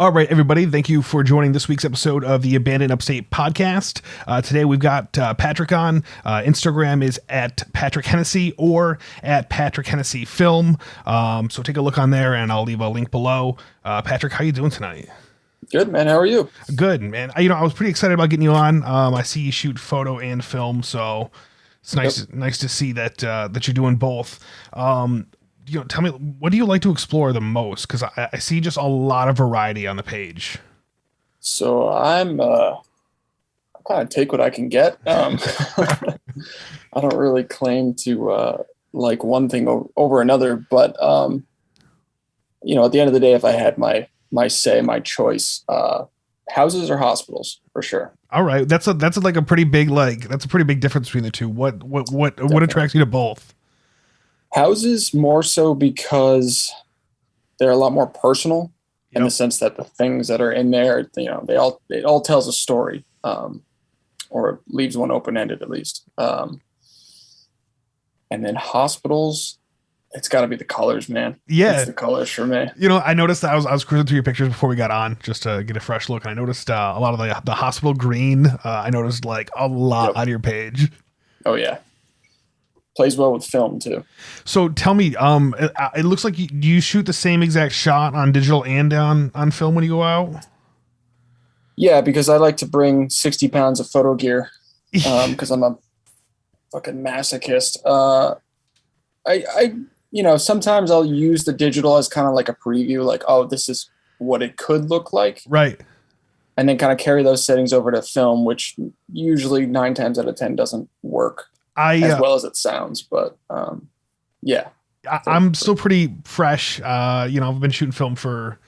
All right, everybody. Thank you for joining this week's episode of the Abandoned Upstate podcast. Today we've got Patrick on. Instagram is at patrickhennessy or at patrickhennessy film. So take a look on there, and I'll leave a link below. Patrick, how you doing tonight? Good, man. How are you? Good, man. I was pretty excited about getting you on. I see you shoot photo and film, so it's nice to see that that you're doing both. Tell me, what do you like to explore the most? Because I see just a lot of variety on the page. So I kind of take what I can get. I don't really claim to like one thing over another, but at the end of the day, if I had my choice, houses or hospitals for sure. All right, that's a pretty big difference between the two. What attracts you to both? Houses more so because they're a lot more personal in the sense that the things that are in there, it all tells a story, or leaves one open-ended at least. And then hospitals, it's got to be the colors, man. Yeah, it's the colors for me. I noticed that I was cruising through your pictures before we got on just to get a fresh look, and I noticed a lot of the hospital green. I noticed like a lot on your page. Oh yeah. Plays well with film too. So tell me, it looks like you shoot the same exact shot on digital and on film when you go out? Yeah, because I like to bring 60 pounds of photo gear because I'm a fucking masochist. I sometimes I'll use the digital as kind of like a preview, like, oh, this is what it could look like. Right. And then kind of carry those settings over to film, which usually 9 times out of 10 doesn't work as well as it sounds, but yeah. I'm still pretty fresh. I've been shooting film for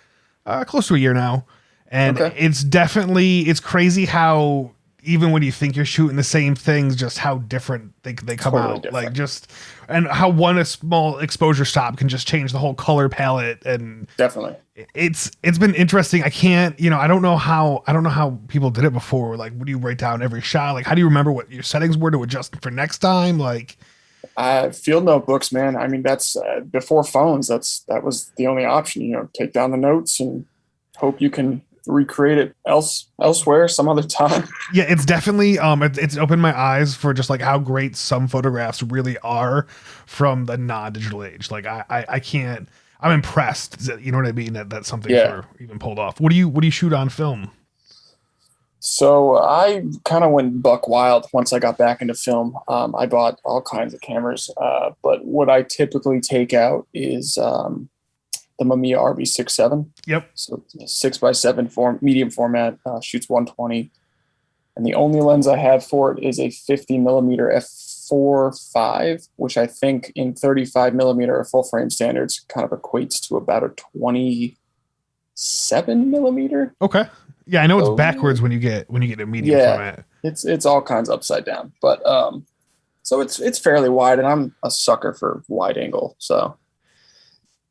close to a year now, and it's crazy how even when you think you're shooting the same things, just how different they come out. Different. Like and how a small exposure stop can just change the whole color palette. And definitely it's been interesting. I don't know how people did it before. Like, what do you write down every shot? Like, how do you remember what your settings were to adjust for next time? Like, field notebooks, man. I mean, that's before phones. That was the only option, take down the notes and hope you can recreate it elsewhere some other time. Yeah, it's definitely it's opened my eyes for just like how great some photographs really are from the non-digital age. Like I can't, I'm impressed. You know what I mean? That's something for even pulled off. What do you shoot on film? So I kind of went buck wild once I got back into film. I bought all kinds of cameras, but what I typically take out is the Mamiya RB67. Yep. So it's a 6x7 medium format, shoots 120. And the only lens I have for it is a 50 millimeter f4.5, which I think in 35 millimeter full frame standards kind of equates to about a 27 millimeter. Okay. Yeah, I know it's backwards when you get a medium format. It's all kinds upside down. But so it's fairly wide, and I'm a sucker for wide angle. So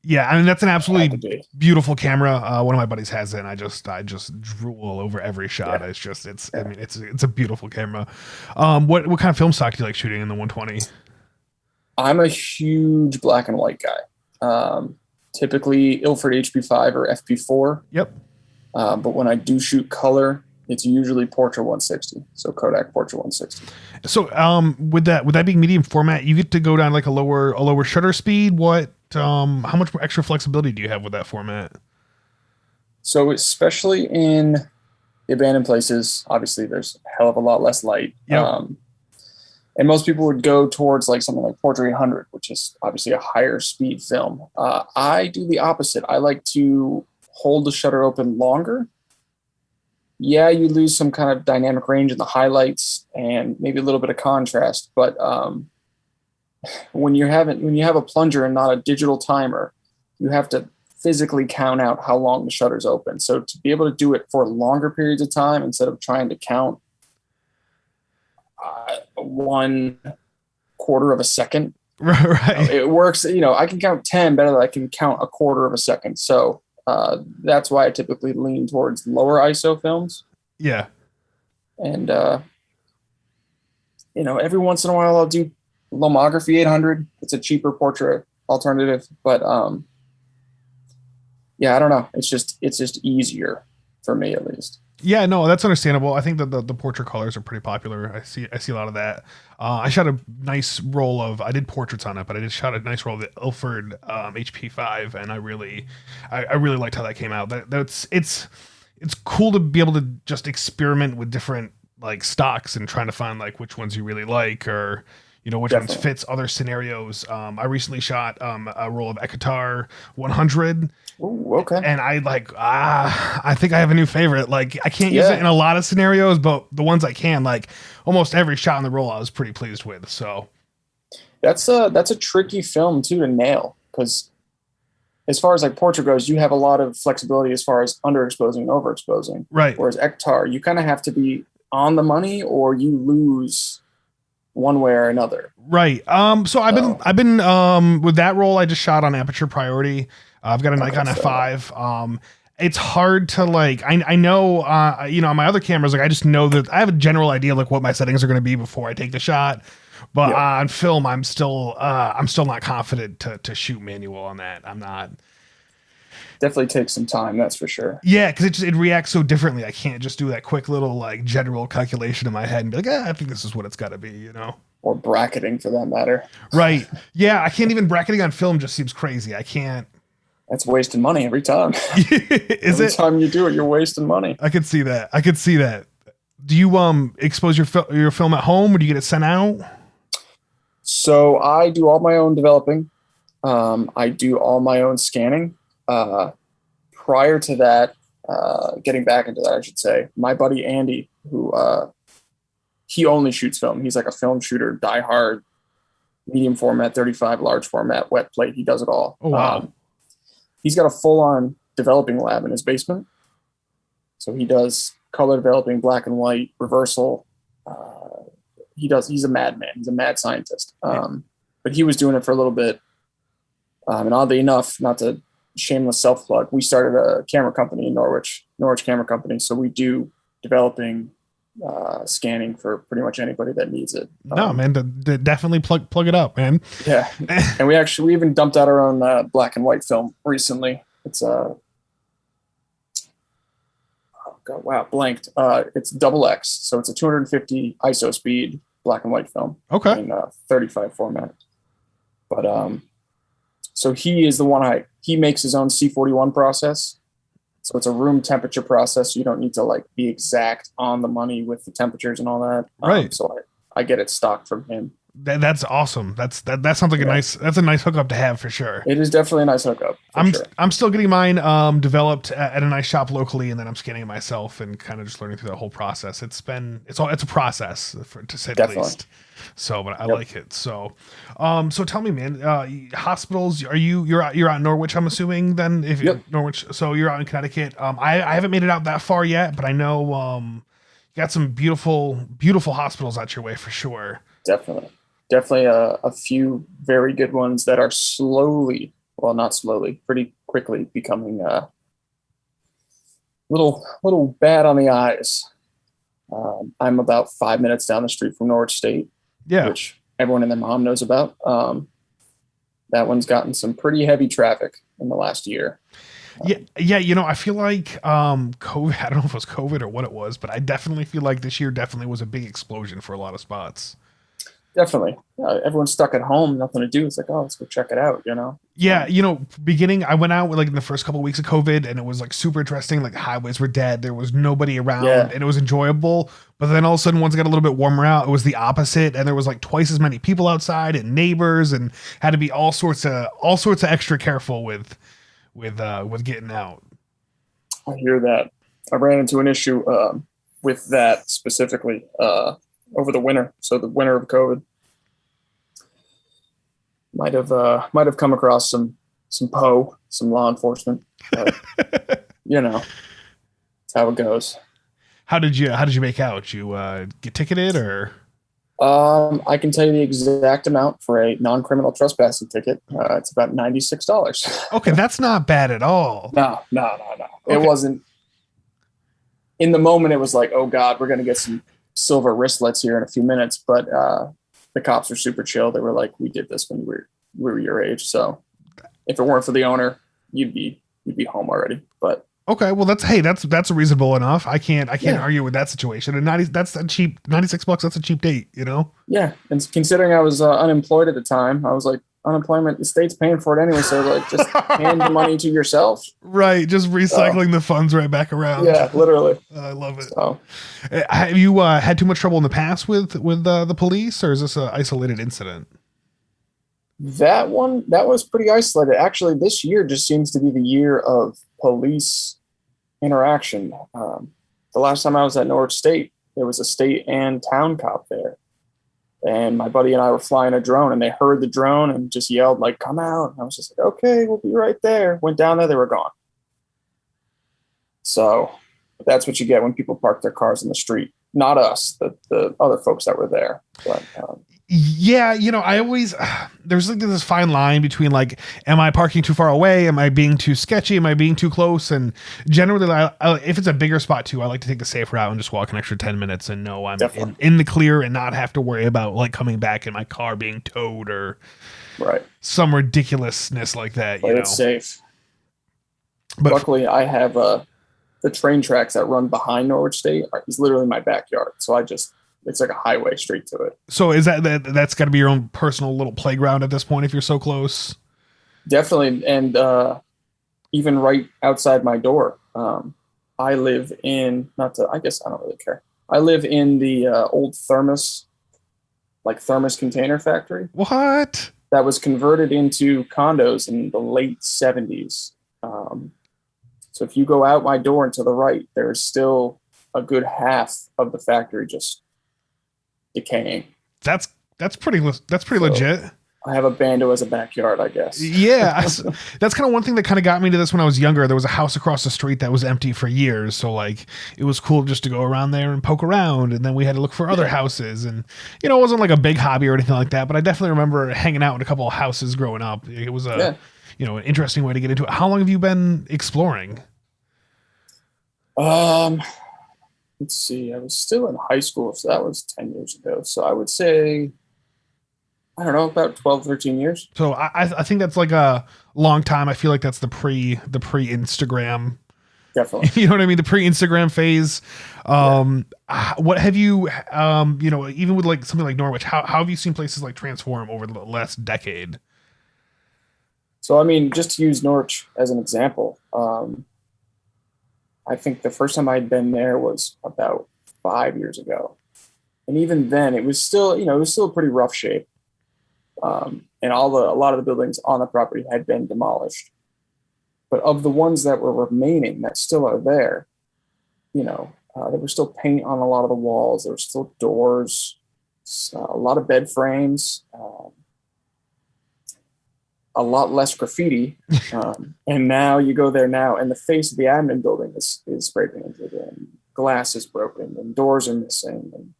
yeah, I mean, that's an absolutely beautiful camera. One of my buddies has it, and I just drool over every shot. Yeah. It's a beautiful camera. What kind of film stock do you like shooting in the 120? I'm a huge black and white guy. Typically Ilford HP5 or FP4. Yep. But when I do shoot color, it's usually Portra 160. So Kodak Portra 160. So with that being medium format, you get to go down like a lower shutter speed. How much more extra flexibility do you have with that format? So especially in the abandoned places, obviously there's a hell of a lot less light. Yep. And most people would go towards like something like Portra 800, which is obviously a higher speed film. I do the opposite. I like to hold the shutter open longer. Yeah, you lose some kind of dynamic range in the highlights and maybe a little bit of contrast, but when you have a plunger and not a digital timer, you have to physically count out how long the shutter's open. So to be able to do it for longer periods of time instead of trying to count 1/4 of a second, right? It works. I can count 10 better than I can count 1/4 of a second. So that's why I typically lean towards lower ISO films. Yeah. And every once in a while I'll do Lomography 800. It's a cheaper portrait alternative, but yeah, I don't know. It's just easier for me at least. Yeah, no, that's understandable. I think that the portrait colors are pretty popular. I see a lot of that. I shot a nice roll of. I did portraits on it, but I just shot a nice roll of the Ilford HP5, and I really liked how that came out. It's cool to be able to just experiment with different like stocks and trying to find like which ones you really like, or which ones Definitely. fits other scenarios. I recently shot a roll of Ekatar 100, Ooh, okay. and I think I have a new favorite. Like I can't use it Yeah, in a lot of scenarios, but the ones I can, like almost every shot in the roll, I was pretty pleased with. So that's a tricky film too to nail because as far as like portrait goes, you have a lot of flexibility as far as underexposing and overexposing. right, Whereas Ektar, you kind of have to be on the money or you lose one way or another. right. So So I've been with that roll, I just shot on aperture priority. I've got a okay, Nikon so F5. It's hard to like. I know on my other cameras, like I just know that I have a general idea like what my settings are going to be before I take the shot. But yep, on film, I'm still not confident to shoot manual on that. I'm not. definitely takes some time, that's for sure. Yeah, because it reacts so differently. I can't just do that quick little like general calculation in my head and be like, I think this is what it's got to be. Or bracketing for that matter. Right? Yeah, I can't even bracketing on film just seems crazy. I can't. That's wasting money every time. Is Every it? time you do it, you're wasting money. I could see that. I could see that. Do you expose your film at home, or do you get it sent out? So I do all my own developing. I do all my own scanning. Uh, Prior to that, getting back into that, I should say, my buddy Andy, who he only shoots film. He's like a film shooter, diehard, medium format, 35, large format, wet plate. He does it all. Oh wow. He's got a full on developing lab in his basement. So he does color developing, black and white, reversal. He's a madman. He's a mad scientist. But he was doing it for a little bit. And oddly enough, not to shameless self plug, we started a camera company in Norwich Camera Company. So we do developing, scanning for pretty much anybody that needs it. No, man, definitely plug it up, man. Yeah, and we even dumped out our own black and white film recently. It's oh God, wow, blanked. It's double X, so it's a 250 ISO speed black and white film Okay. in 35 format. But so he is the one he makes his own C41 process. So it's a room temperature process. You don't need to like be exact on the money with the temperatures and all that. Right. So I get it stocked from him. That's awesome. That sounds like that's a nice hookup to have for sure. It is definitely a nice hookup. I'm still getting mine developed at a nice shop locally, and then I'm scanning it myself and kind of just learning through the whole process. It's a process to say the least. So, but I like it. So, so tell me, man, hospitals. You're out in Norwich? I'm assuming then. If Norwich, so you're out in Connecticut. I haven't made it out that far yet, but I know you got some beautiful hospitals out your way for sure. Definitely a few very good ones that are slowly, well, not slowly, pretty quickly becoming little bad on the eyes. I'm about 5 minutes down the street from Norwich State, which everyone and their mom knows about. That one's gotten some pretty heavy traffic in the last year. Yeah. I feel like COVID. I don't know if it was COVID or what it was, but I definitely feel like this year definitely was a big explosion for a lot of spots. Definitely. Everyone's stuck at home, nothing to do. It's like, oh, let's go check it out, Yeah, beginning, I went out like in the first couple of weeks of COVID, and it was like super interesting. Like the highways were dead, there was nobody around, and it was enjoyable. But then all of a sudden, once it got a little bit warmer out, it was the opposite, and there was like twice as many people outside and neighbors, and had to be all sorts of extra careful with getting out. I hear that. I ran into an issue with that specifically over the winter. So the winter of COVID might have come across some law enforcement. But, it's how it goes. How did you make out? You get ticketed or? I can tell you the exact amount for a non-criminal trespassing ticket. It's about $96. Okay, that's not bad at all. No. Okay. It wasn't. In the moment, it was like, oh God, we're gonna get some silver wristlets here in a few minutes. But the cops were super chill. They were like, we did this when we were your age. So if it weren't for the owner, you'd be you'd be home already. But okay, well that's reasonable enough. I can't argue with that situation. And that's a cheap $96. That's a cheap date, you know? Yeah, and considering I was unemployed at the time, I was like, unemployment, the state's paying for it anyway, so like just hand the money to yourself. Right, just recycling the funds right back around. Yeah, literally. I love it. So, have you had too much trouble in the past with the police, or is this an isolated incident? that was pretty isolated. Actually, this year just seems to be the year of police interaction. The last time I was at Norwich State, there was a state and town cop there. And my buddy and I were flying a drone, and they heard the drone and just yelled, like, come out. And I was just like, okay, we'll be right there. Went down there, they were gone. So that's what you get when people park their cars in the street. Not us, the other folks that were there. But, yeah, you know, I always there's like this fine line between like, am I parking too far away? Am I being too sketchy? Am I being too close? And generally, if it's a bigger spot too, I like to take the safe route and just walk an extra 10 minutes and know I'm in the clear and not have to worry about like coming back in my car being towed or some ridiculousness like that. But it's safe. But luckily, I have the train tracks that run behind Norwich State is literally my backyard. So it's like a highway straight to it. So is that's got to be your own personal little playground at this point if you're so close? Definitely. And even right outside my door, I live in, I guess I don't really care. I live in the old thermos container factory. What? That was converted into condos in the late 70s. So if you go out my door and to the right, there's still a good half of the factory just decaying. That's pretty legit. I have a bando as a backyard, I guess. Yeah, that's kind of one thing that kind of got me to this when I was younger. There was a house across the street that was empty for years, so like it was cool just to go around there and poke around. And then we had to look for other houses, and you know, it wasn't like a big hobby or anything like that. But I definitely remember hanging out in a couple of houses growing up. It was you know, an interesting way to get into it. How long have you been exploring? Let's see. I was still in high school, so that was 10 years ago. So I would say, I don't know, about 12, 13 years. So I think that's like a long time. I feel like that's the pre-Instagram. Definitely. You know what I mean? The pre-Instagram phase. What have you, you know, even with like something like Norwich, how have you seen places like transform over the last decade? So, I mean, just to use Norwich as an example, I think the first time I'd been there was about 5 years ago. And even then it was still, you know, it was still a pretty rough shape. And a lot of the buildings on the property had been demolished. But of the ones that were remaining that still are there, you know, there was still paint on a lot of the walls. There were still doors, a lot of bed frames, a lot less graffiti. And now you go there now and the face of the admin building is spray painted and glass is broken and doors are missing. And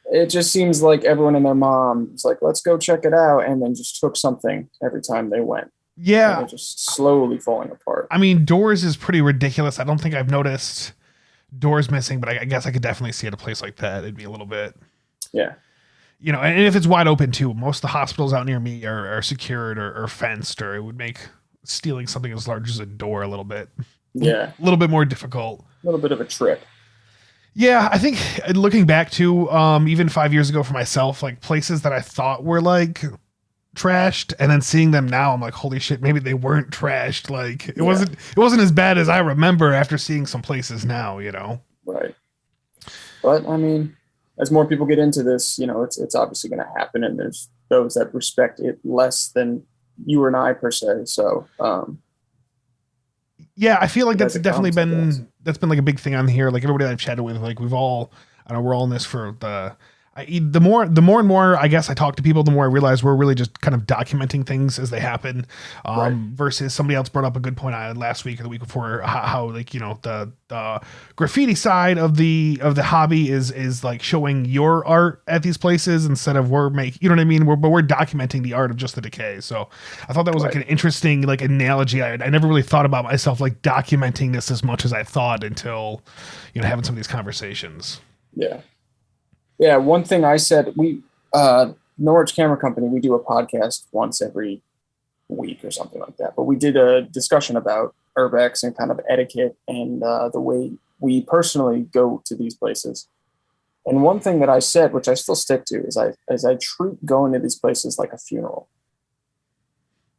it just seems like everyone and their mom is like, let's go check it out. And then just took something every time they went. Yeah. They're just slowly falling apart. I mean, doors is pretty ridiculous. I don't think I've noticed doors missing, but I guess I could definitely see at a place like that. It'd be a little bit. Yeah. You know, and if it's wide open too, most of the hospitals out near me are secured or fenced, or it would make stealing something as large as a door a little bit, a little bit more difficult. A little bit of a trip. Yeah, I think looking back to even 5 years ago for myself, like places that I thought were like trashed, and then seeing them now, I'm like, holy shit, maybe they weren't trashed. Like it wasn't as bad as I remember after seeing some places now, you know. Right. But I mean, as more people get into this, you know, it's obviously going to happen, and there's those that respect it less than you and I per se. So, yeah, I feel like that's definitely been like a big thing on here. Like everybody that I've chatted with, like we're all in this for the more and more I guess I talk to people, the more I realize we're really just kind of documenting things as they happen. Versus somebody else brought up a good point I had last week or the week before, how like, you know, the graffiti side of the hobby is like showing your art at these places instead of we're you know what I mean? We're documenting the art of just the decay. So I thought that was like an interesting like analogy. I never really thought about myself like documenting this as much as I thought until, you know, having some of these conversations. Yeah. Yeah, one thing I said, we Norwich Camera Company, we do a podcast once every week or something like that. But we did a discussion about urbex and kind of etiquette and the way we personally go to these places. And one thing that I said, which I still stick to, is I treat going to these places like a funeral.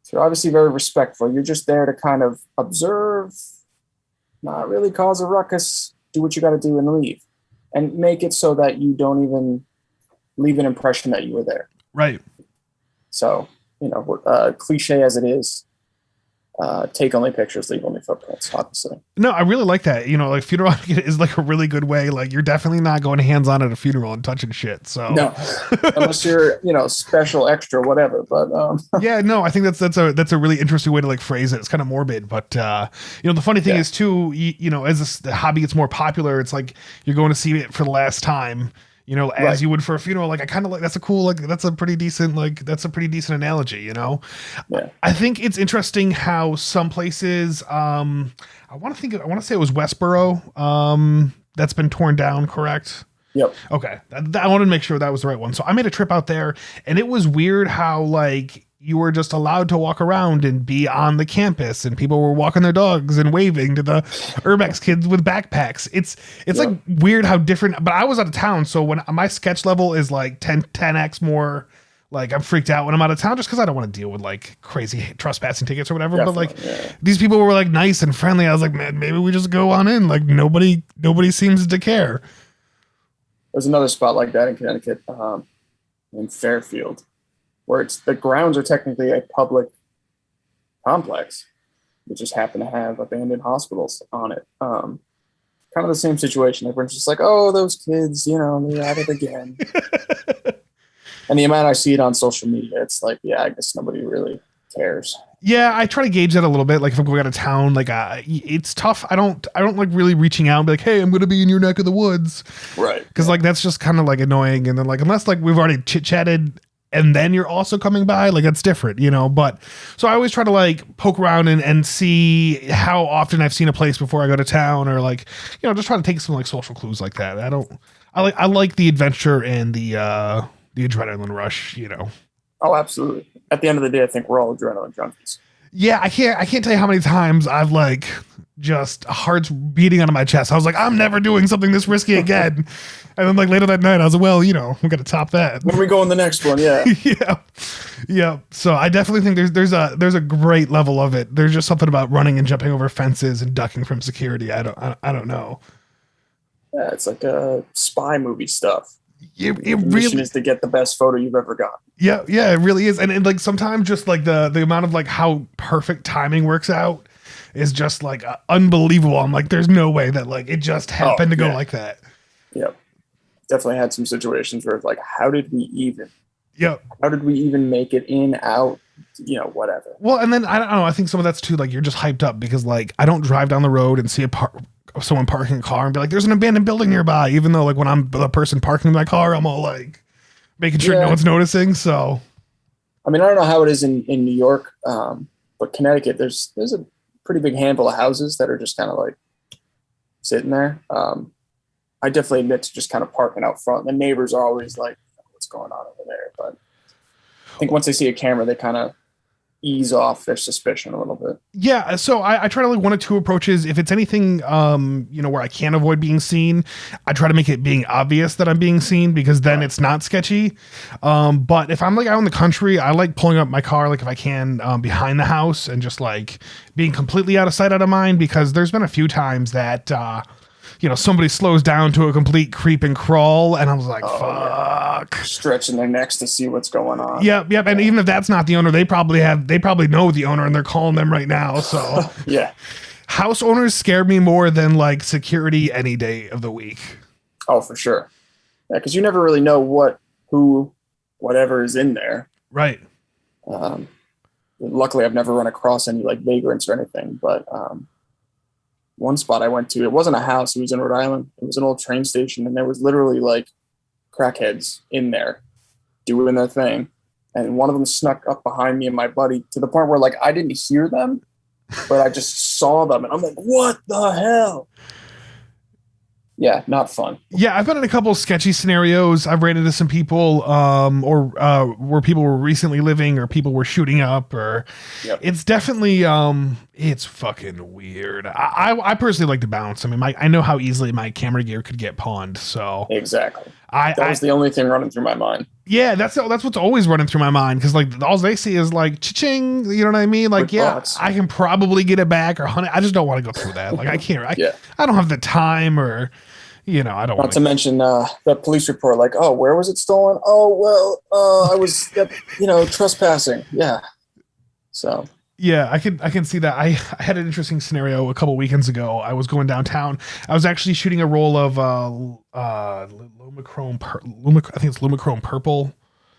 So you're obviously very respectful. You're just there to kind of observe, not really cause a ruckus, do what you got to do and leave. And make it so that you don't even leave an impression that you were there. Right. So, cliche as it is, take only pictures, leave only footprints, obviously. No, I really like that. Like funeral is like a really good way. Like you're definitely not going hands on at a funeral and touching shit. So no, unless you're, special extra, whatever. But yeah, no, I think that's a really interesting way to like phrase it. It's kind of morbid, but the funny thing is too, as the hobby gets more popular, it's like you're going to see it for the last time. As you would for a funeral. Like I kind of like, that's a cool, like that's a pretty decent analogy, Yeah. I think it's interesting how some places, I want to say it was Westboro, that's been torn down, correct? Yep. Okay. I wanted to make sure that was the right one. So I made a trip out there and it was weird how like you were just allowed to walk around and be on the campus and people were walking their dogs and waving to the urbex kids with backpacks. It's like weird how different, but I was out of town. So when my sketch level is like 10x more, like I'm freaked out when I'm out of town just because I don't want to deal with like crazy trespassing tickets or whatever. Definitely, but like these people were like nice and friendly. I was like, man, maybe we just go on in. Like nobody seems to care. There's another spot like that in Connecticut, in Fairfield, where the grounds are technically a public complex. They just happen to have abandoned hospitals on it. Kind of the same situation. Everyone's just like, oh, those kids, they're at it again. And the amount I see it on social media, it's like, yeah, I guess nobody really cares. Yeah, I try to gauge that a little bit. Like if I'm going out of town, like it's tough. I don't like really reaching out and be like, hey, I'm going to be in your neck of the woods. Right. Because like that's just kind of like annoying. And then like unless like we've already chit-chatted and then you're also coming by, like that's different, but so I always try to like poke around and see how often I've seen a place before I go to town, or like, just try to take some like social clues like that. I like the adventure and the adrenaline rush, Oh, absolutely. At the end of the day, I think we're all adrenaline junkies. Yeah, I can't tell you how many times I've like just hearts beating out of my chest. I was like, I'm never doing something this risky again. And then like later that night, I was like, well, we got to top that. When we go on the next one, yeah. Yeah. So I definitely think there's a great level of it. There's just something about running and jumping over fences and ducking from security. I don't know. Yeah, it's like a spy movie stuff. It the mission is to get the best photo you've ever got. Yeah, it really is. And like sometimes just like the amount of like how perfect timing works out is just like unbelievable. I'm like, there's no way that like it just happened to go like that. Yep. Definitely had some situations where it's like, how did we even make it in, out, whatever. Well, and then I don't know. I think some of that's too, like you're just hyped up because like I don't drive down the road and see someone parking a car and be like, there's an abandoned building nearby. Even though like when I'm the person parking my car, I'm all like making sure no one's noticing. So, I mean, I don't know how it is in New York, but Connecticut, there's a pretty big handful of houses that are just kind of like sitting there. I definitely admit to just kind of parking out front. The neighbors are always like, what's going on over there? But I think once they see a camera, they kind of ease off their suspicion a little bit. Yeah. So I try to like one or two approaches. If it's anything, where I can't avoid being seen, I try to make it being obvious that I'm being seen because then it's not sketchy. But if I'm like out in the country, I like pulling up my car, like if I can, behind the house and just like being completely out of sight, out of mind, because there's been a few times that, somebody slows down to a complete creep and crawl, and I was like, fuck. Yeah. Stretching their necks to see what's going on. Yep. And even if that's not the owner, they probably know the owner and they're calling them right now. So yeah. House owners scare me more than like security any day of the week. Oh, for sure. Yeah, because you never really know whatever is in there. Right. Luckily, I've never run across any like vagrants or anything, but one spot I went to, it wasn't a house, it was in Rhode Island. It was an old train station, and there was literally like crackheads in there doing their thing. And one of them snuck up behind me and my buddy to the point where like I didn't hear them, but I just saw them, and I'm like, what the hell? Yeah, not fun. Yeah, I've been in a couple of sketchy scenarios. I've ran into some people, or where people were recently living, or people were shooting up, or it's definitely, it's fucking weird. I personally like to bounce. I mean, I know how easily my camera gear could get pawned. So exactly. That was the only thing running through my mind. Yeah, that's what's always running through my mind, because like all they see is like cha-ching, you know what I mean? Like, I can probably get it back, or honey, I just don't want to go through that. Like, I can't. I don't have the time, or I don't. Not to mention the police report, like, oh, where was it stolen? Oh, well, I was, trespassing. Yeah. So. Yeah, I can see that. I had an interesting scenario a couple weekends ago. I was going downtown. I was actually shooting a roll of Lumichrome. I think it's Lumichrome purple.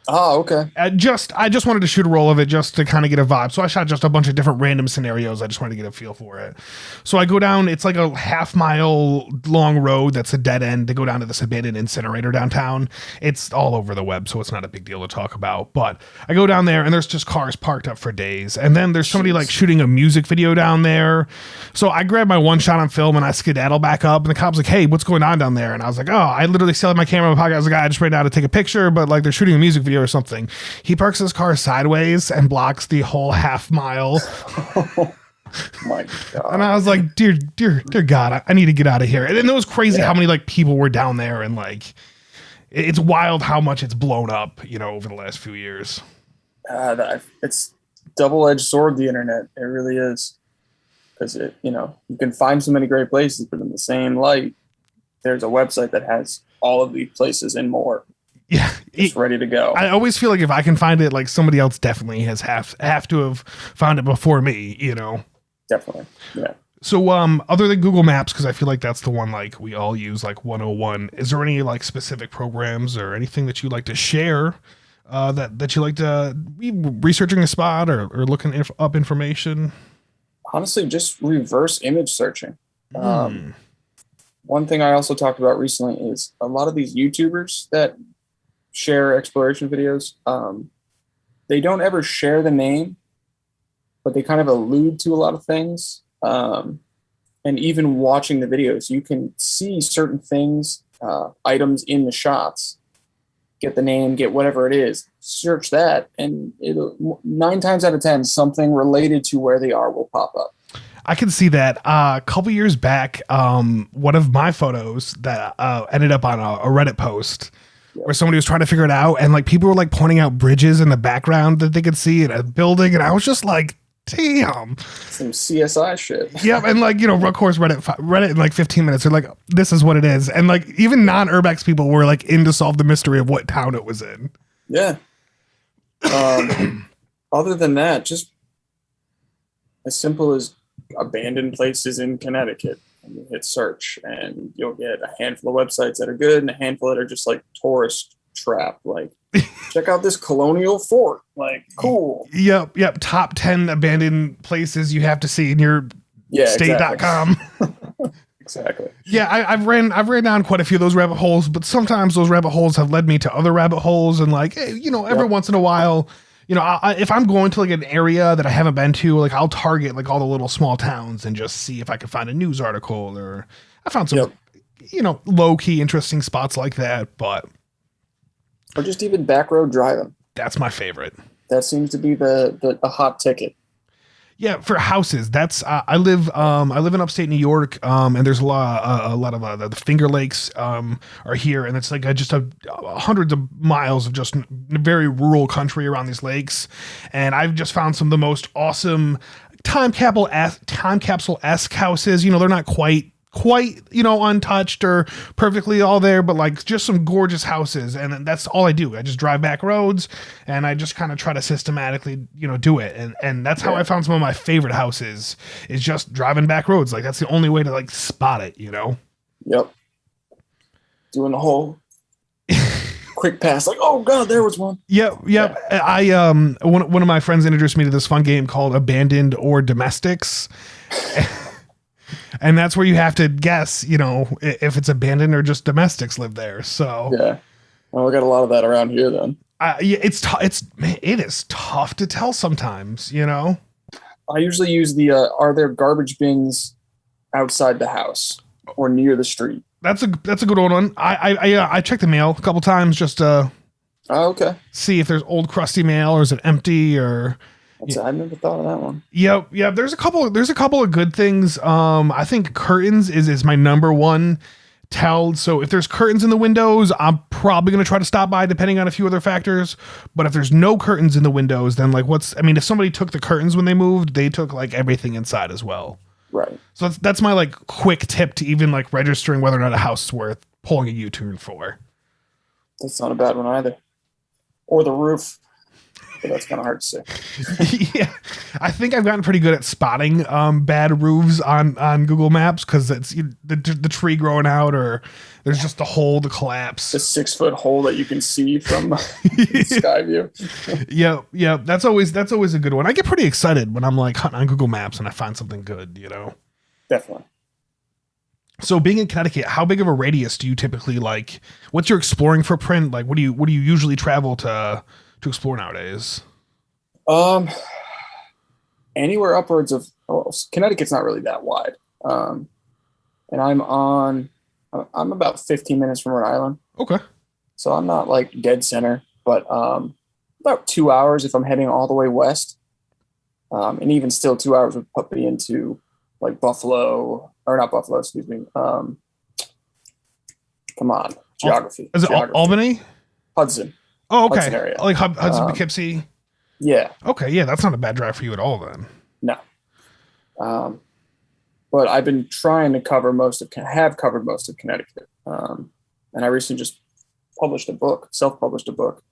Oh, okay. I just wanted to shoot a roll of it just to kind of get a vibe. So I shot just a bunch of different random scenarios. I just wanted to get a feel for it. So I go down, it's like a half-mile long road that's a dead end to go down to this abandoned incinerator downtown. It's all over the web, so it's not a big deal to talk about. But I go down there and there's just cars parked up for days. And then there's somebody like shooting a music video down there. So I grab my one shot on film and I skedaddle back up, and the cop's like, hey, what's going on down there? And I was like, oh, I literally still have my camera in my pocket. I was like, I just ran out to take a picture, but like they're shooting a music video or something. He parks his car sideways and blocks the whole half mile. My God. And I was like, dear God, I need to get out of here. And then it was crazy how many like people were down there, and like it's wild how much it's blown up, over the last few years. It's double-edged sword, the internet. It really is. Because you can find so many great places, but in the same light, there's a website that has all of these places and more. Yeah, it's ready to go. I always feel like if I can find it, like somebody else definitely have to have found it before me, Definitely, yeah. So, other than Google Maps, because I feel like that's the one like we all use, like 101. Is there any like specific programs or anything that you like to share, that you like to be researching a spot or looking up information? Honestly, just reverse image searching. One thing I also talked about recently is a lot of these YouTubers that share exploration videos. They don't ever share the name, but they kind of allude to a lot of things. And even watching the videos, you can see certain things, items in the shots, get the name, get whatever it is, search that, and it'll 9 times out of 10, something related to where they are will pop up. I can see that. A couple years back, one of my photos that ended up on a Reddit post where somebody was trying to figure it out, and like people were like pointing out bridges in the background that they could see in a building, and I was just like, damn, some CSI shit. Yep. And like, Rook Horse Reddit in like 15 minutes. They're like, this is what it is. And like even non-Urbex people were like in to solve the mystery of what town it was in. Yeah. Other than that, just as simple as abandoned places in Connecticut. And you hit search and you'll get a handful of websites that are good and a handful that are just like tourist trap. Like, check out this colonial fort. Like, cool. Yep. Top 10 abandoned places you have to see in your state.com. Exactly. Yeah, I've ran down quite a few of those rabbit holes, but sometimes those rabbit holes have led me to other rabbit holes, and like, hey, every once in a while, if I'm going to like an area that I haven't been to, like I'll target like all the little small towns and just see if I can find a news article, or I found some, low key interesting spots like that, or just even back road driving. That's my favorite. That seems to be the hot ticket. Yeah, for houses, that's I live in upstate New York, and there's a lot of the Finger Lakes are here, and it's like just hundreds of miles of just very rural country around these lakes, and I've just found some of the most awesome time capsule-esque houses. They're not quite untouched or perfectly all there, but like just some gorgeous houses. And that's all I do. I just drive back roads and I just kind of try to systematically, do it. And that's how I found some of my favorite houses, is just driving back roads. Like that's the only way to like spot it, Yep. Doing the whole quick pass. Like, oh God, there was one. Yep. Yeah. I, one of my friends introduced me to this fun game called Abandoned or Domestics. And that's where you have to guess, if it's abandoned or just domestics live there. So yeah, well, we got a lot of that around here then. Yeah, it is tough to tell sometimes. I usually use the are there garbage bins outside the house or near the street? That's a good one. I checked the mail a couple times just to okay. see if there's old crusty mail or is it empty or. I never thought of that one. Yep. There's a couple of good things. I think curtains is my number one tell. So if there's curtains in the windows, I'm probably going to try to stop by depending on a few other factors. But if there's no curtains in the windows, then like if somebody took the curtains when they moved, they took like everything inside as well. Right. So that's my like quick tip to even like registering whether or not a house is worth pulling a U-turn for. That's not a bad one either. Or the roof. But that's kind of hard to say. Yeah, I think I've gotten pretty good at spotting bad roofs on Google Maps because it's the tree growing out or there's just a hole to collapse. The 6-foot hole that you can see from sky view. Yeah, that's always a good one. I get pretty excited when I'm like hunting on Google Maps and I find something good, Definitely. So being in Connecticut, how big of a radius do you typically like? What's your exploring footprint? Like, what do you usually travel to explore nowadays? Anywhere upwards of Connecticut's not really that wide. And I'm about 15 minutes from Rhode Island. Okay. So I'm not like dead center, but about 2 hours if I'm heading all the way west. And even still 2 hours would put me into like Buffalo, or not Buffalo, excuse me. Come on, geography. Is it Albany? Hudson. Oh, okay. Hudson area. Like Hudson, Poughkeepsie. Yeah. Okay, yeah, that's not a bad drive for you at all then. No. But I've been trying to covered most of Connecticut. And I recently just self-published a book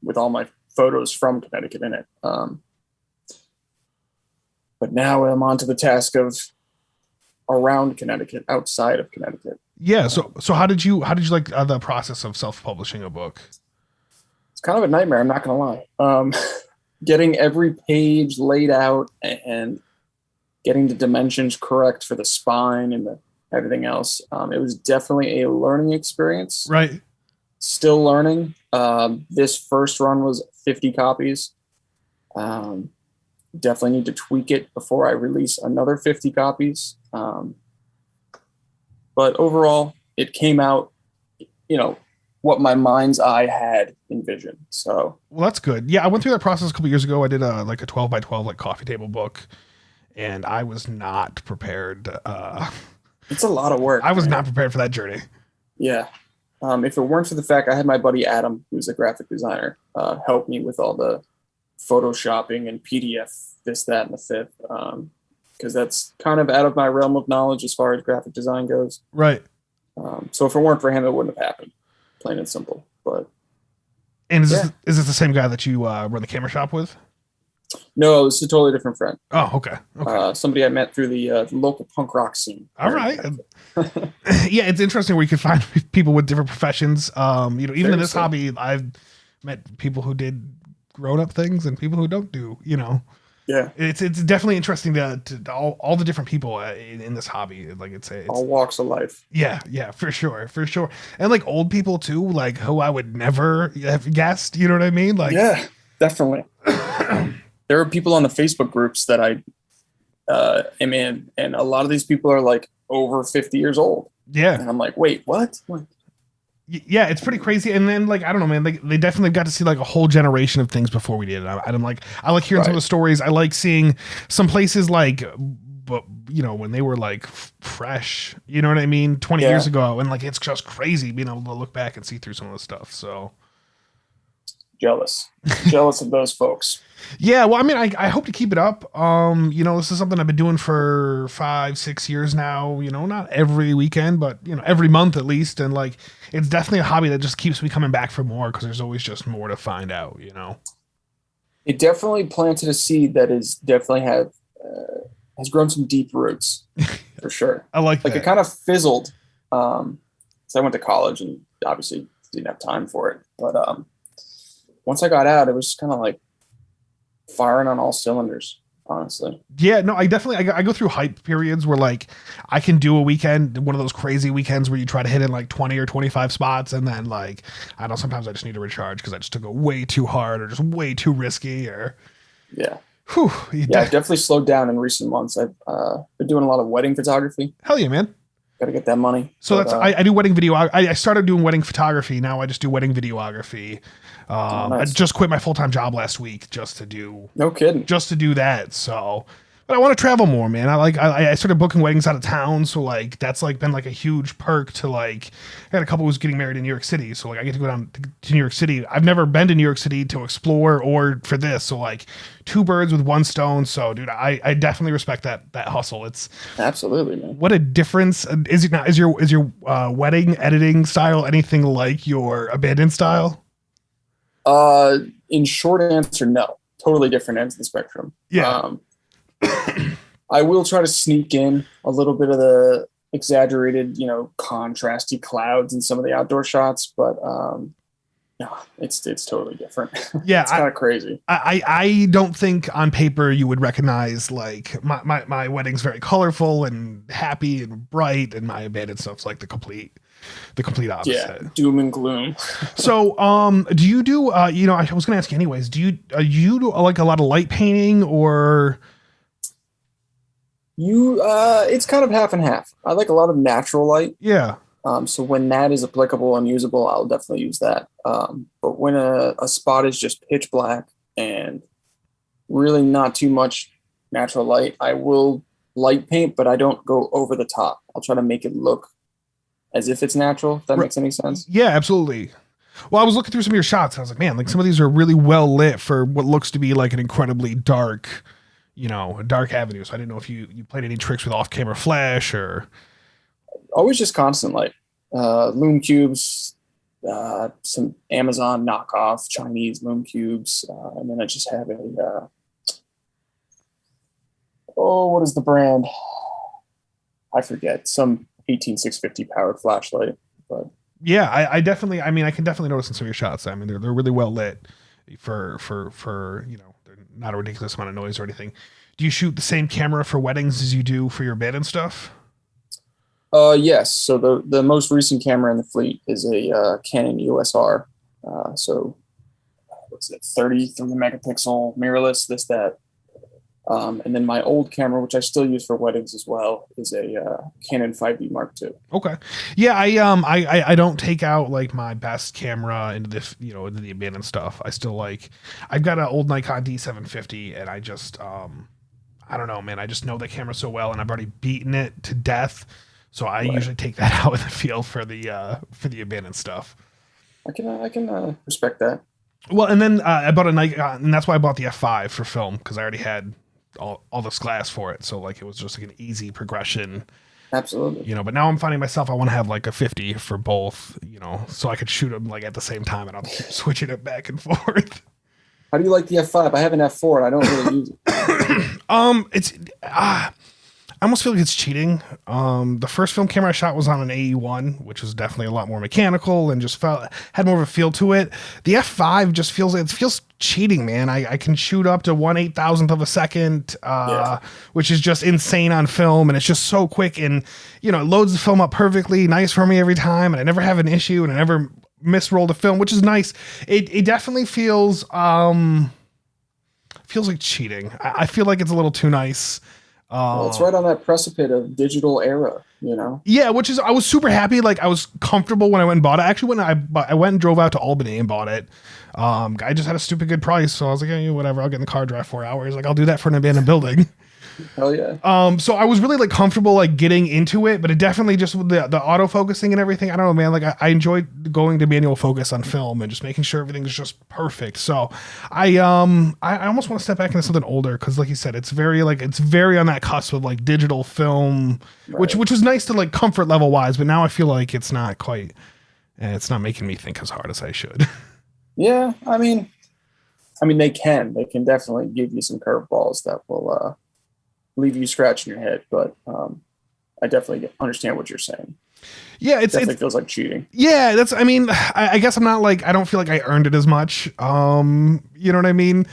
with all my photos from Connecticut in it. But now I'm on to the task of around Connecticut, outside of Connecticut. Yeah. So how did you like the process of self-publishing a book? It's kind of a nightmare. I'm not going to lie. Getting every page laid out and getting the dimensions correct for the spine and everything else. It was definitely a learning experience. Right. Still learning. This first run was 50 copies. Definitely need to tweak it before I release another 50 copies. But overall, it came out, what my mind's eye had envisioned. So, well, that's good. Yeah, I went through that process a couple years ago. I did a 12 by 12 like coffee table book, and I was not prepared. It's a lot of work. I was not prepared for that journey. Yeah. If it weren't for the fact I had my buddy Adam, who's a graphic designer, help me with all the photoshopping and PDF, this, that, and the fifth, because that's kind of out of my realm of knowledge as far as graphic design goes. Right. So if it weren't for him, it wouldn't have happened. Plain and simple. But and is this the same guy that you run the camera shop with? No, it's a totally different friend. Oh, okay. Somebody I met through the local punk rock scene. All right. Yeah, it's interesting where you can find people with different professions. Even in this hobby, I've met people who did grown-up things and people who don't do. Yeah, it's definitely interesting to all the different people in this hobby. Like it's all walks of life. Yeah, for sure, and like old people too, like who I would never have guessed. You know what I mean? Like, yeah, definitely. There are people on the Facebook groups that I am in, and a lot of these people are like over 50 years old. Yeah, and I'm like, wait, what? Yeah, it's pretty crazy. And then like I don't know, man. Like they definitely got to see like a whole generation of things before we did. I like hearing some of the stories. I like seeing some places like, but when they were like fresh. You know what I mean? 20 years ago, and like it's just crazy being able to look back and see through some of the stuff. So jealous of those folks. Yeah, well, I mean, I hope to keep it up. This is something I've been doing for 5-6 years now. Not every weekend, but every month at least. And like, it's definitely a hobby that just keeps me coming back for more because there's always just more to find out. It definitely planted a seed that is definitely has grown some deep roots for sure. I like that. It kind of fizzled. So I went to college and obviously didn't have time for it. But once I got out, it was kind of like firing on all cylinders, honestly. Yeah, no, I go through hype periods where like I can do a weekend, one of those crazy weekends where you try to hit in like 20 or 25 spots, and then like I know sometimes I just need to recharge because I just took it way too hard or just way too risky or I've definitely slowed down in recent months. I've been doing a lot of wedding photography. Hell yeah, man. Got to get that money. So that's I do wedding video. I started doing wedding photography. Now I just do wedding videography. Nice. I just quit my full-time job last week just to do. No kidding. Just to do that. So, but I want to travel more, man. I started booking weddings out of town, so like that's like been like a huge perk to like. I had a couple who's getting married in New York City, so like I get to go down to New York City. I've never been to New York City to explore or for this, so like two birds with one stone. So, dude, I definitely respect that hustle. It's absolutely, man. What a difference is it now? Is your wedding editing style anything like your Abandoned style? In short answer, no. Totally different ends of the spectrum. Yeah. I will try to sneak in a little bit of the exaggerated, contrasty clouds in some of the outdoor shots, but no, it's totally different. Yeah, it's kind of crazy. I don't think on paper you would recognize like my wedding's very colorful and happy and bright, and my Abandoned stuff's like the complete opposite. Yeah, doom and gloom. So, do you do? I was going to ask you anyways. Do you do like a lot of light painting or? It's kind of half and half. I like a lot of natural light. Yeah. So when that is applicable and usable, I'll definitely use that. But when a spot is just pitch black and really not too much natural light, I will light paint, but I don't go over the top. I'll try to make it look as if it's natural, if that makes any sense. Yeah, absolutely. Well, I was looking through some of your shots. And I was like, man, like some of these are really well lit for what looks to be like an incredibly dark, dark avenue. So I didn't know if you played any tricks with off-camera flash or. Always just constant light. Lume cubes, some Amazon knockoff Chinese lume cubes, and then I just have what is the brand? I forget. Some 18650 powered flashlight, but yeah, I definitely. I mean, I can definitely notice in some of your shots. I mean, they're really well lit for they're not a ridiculous amount of noise or anything. Do you shoot the same camera for weddings as you do for your Abandoned stuff? Yes. So the most recent camera in the fleet is a Canon EOS R. So what's it? 33 megapixel mirrorless. That. And then my old camera, which I still use for weddings as well, is a Canon 5D Mark II. Okay. Yeah, I don't take out like my best camera into this, into the Abandoned stuff. I still I've got an old Nikon D750, and I just I don't know, man. I just know the camera so well, and I've already beaten it to death. So I usually take that out in the field for the Abandoned stuff. I can respect that. Well, and then I bought a Nikon, and that's why I bought the F5 for film, because I already had all this glass for it. So like it was just like an easy progression. Absolutely. But now I'm finding myself, I want to have like a 50 for both, so I could shoot them like at the same time, and I'll keep switching it back and forth. How do you like the F5? I have an F4 and I don't really use it. I almost feel like it's cheating. The first film camera I shot was on an AE1, which was definitely a lot more mechanical and just had more of a feel to it. The F5 just feels cheating, man. I can shoot up to 1/8,000th of a second, which is just insane on film, and it's just so quick, and it loads the film up perfectly, nice for me every time, and I never have an issue, and I never misroll the film, which is nice. It definitely feels like cheating. I feel like it's a little too nice. Well, it's right on that precipice of digital era, Yeah, which is, I was super happy. Like I was comfortable when I went and bought it. Actually, when I went and drove out to Albany and bought it, I just had a stupid good price. So I was like, yeah, whatever. I'll get in the car, drive 4 hours. Like I'll do that for an abandoned building. Hell yeah. So I was really like comfortable like getting into it, but it definitely just with the auto focusing and everything. I don't know, man. Like I enjoyed going to manual focus on film and just making sure everything's just perfect. So I almost want to step back into something older, because like you said, it's very on that cusp of like digital film, right. which was nice to like comfort level wise, but now I feel like it's not quite, it's not making me think as hard as I should. Yeah, I mean they can definitely give you some curveballs that will leave you scratching your head, but I definitely understand what you're saying. Yeah, it feels like cheating. Yeah, I guess I'm not like, I don't feel like I earned it as much. You know what I mean?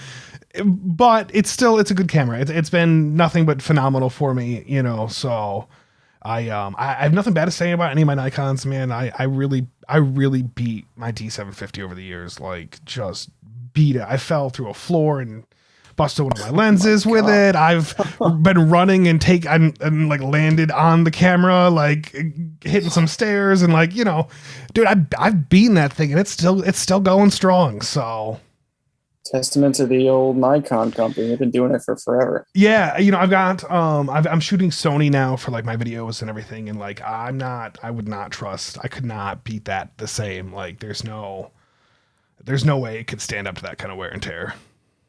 But it's a good camera. It's been nothing but phenomenal for me, so I have nothing bad to say about any of my Nikons, man. I really beat my D750 over the years, like just beat it. I fell through a floor, busted one of my lenses with it. I've been running and like landed on the camera, like hitting some stairs and like, you know, dude, I've beaten that thing and it's still going strong. So testament to the old Nikon company. They've been doing it for forever. Yeah, you know, I'm shooting Sony now for like my videos and everything, and like I could not beat that the same. Like there's no way it could stand up to that kind of wear and tear.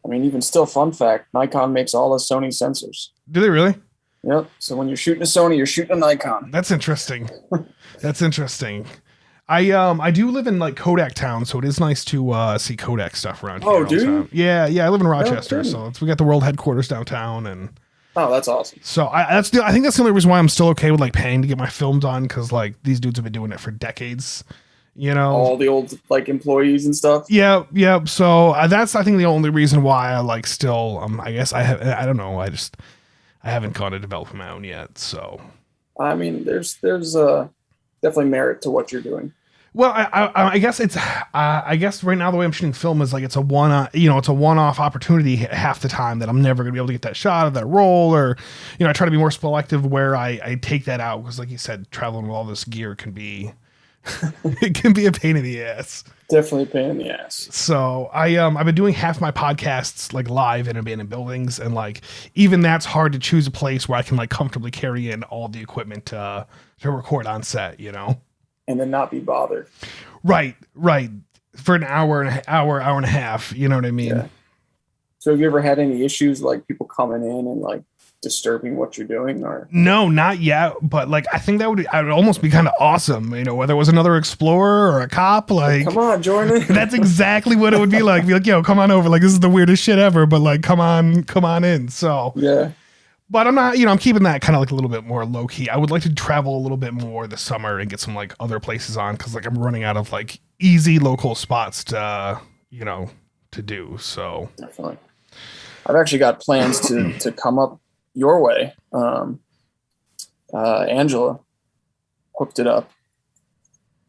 I mean, even still, fun fact, Nikon makes all the Sony sensors. Do they really? Yep. So when you're shooting a Sony, you're shooting a Nikon. That's interesting. That's interesting. I do live in like Kodak town, so it is nice to see Kodak stuff around here. Oh, do you? Yeah, I live in Rochester, so we got the world headquarters downtown, and that's awesome. So I think that's the only reason why I'm still okay with like paying to get my film done, because like these dudes have been doing it for decades. You know, all the old like employees and stuff. Yeah. So that's I think the only reason why I like still I guess I don't know, I haven't gone to develop my own yet. So I mean, there's definitely merit to what you're doing. Well, I guess I guess right now the way I'm shooting film is like it's a one-off opportunity half the time that I'm never gonna be able to get that shot of that roll, or you know, I try to be more selective where I take that out, because like you said, traveling with all this gear can be it can be a pain in the ass. Definitely a pain in the ass. So I've been doing half my podcasts like live in abandoned buildings, and like even that's hard to choose a place where I can like comfortably carry in all the equipment to record on set, you know. And then not be bothered. Right. For an hour and a half. You know what I mean? Yeah. So have you ever had any issues like people coming in and like disturbing what you're doing? Or no, not yet. But like, I think that would almost be kind of awesome. You know, whether it was another explorer or a cop, like, come on, join in. That's exactly what it would be like. Be like, yo, come on over. Like, this is the weirdest shit ever, but like, come on in. So yeah. But I'm not, you know, I'm keeping that kind of like a little bit more low key. I would like to travel a little bit more this summer and get some like other places on, because like I'm running out of like easy local spots to, you know, to do. So definitely, I've actually got plans to come up your way. Angela hooked it up,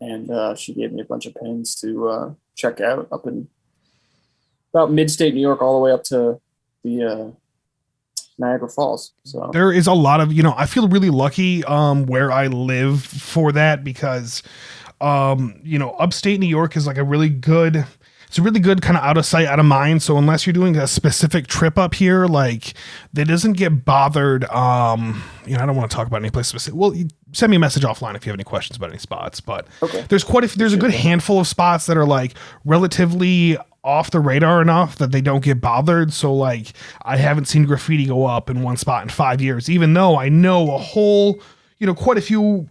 and she gave me a bunch of pins to check out up in about mid-state New York, all the way up to the Niagara Falls. So there is a lot of, you know, I feel really lucky where I live for that, because you know, upstate New York is like a really good kind of out of sight, out of mind. So unless you're doing a specific trip up here, like that doesn't get bothered. You know, I don't want to talk about any place specific. Well, you send me a message offline if you have any questions about any spots, but okay. There's a good handful of spots that are like relatively off the radar enough that they don't get bothered. So like I haven't seen graffiti go up in one spot in 5 years, even though I know a whole, you know, quite a few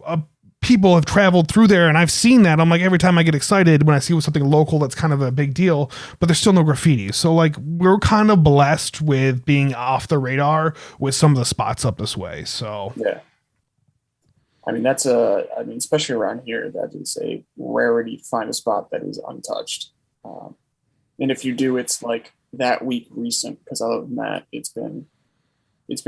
people have traveled through there, and I've seen that. I'm like, every time I get excited when I see something local that's kind of a big deal, but there's still no graffiti. So like we're kind of blessed with being off the radar with some of the spots up this way. So yeah, I mean especially around here, that is a rarity to find a spot that is untouched. And if you do, it's like that week recent, because other than that, it's been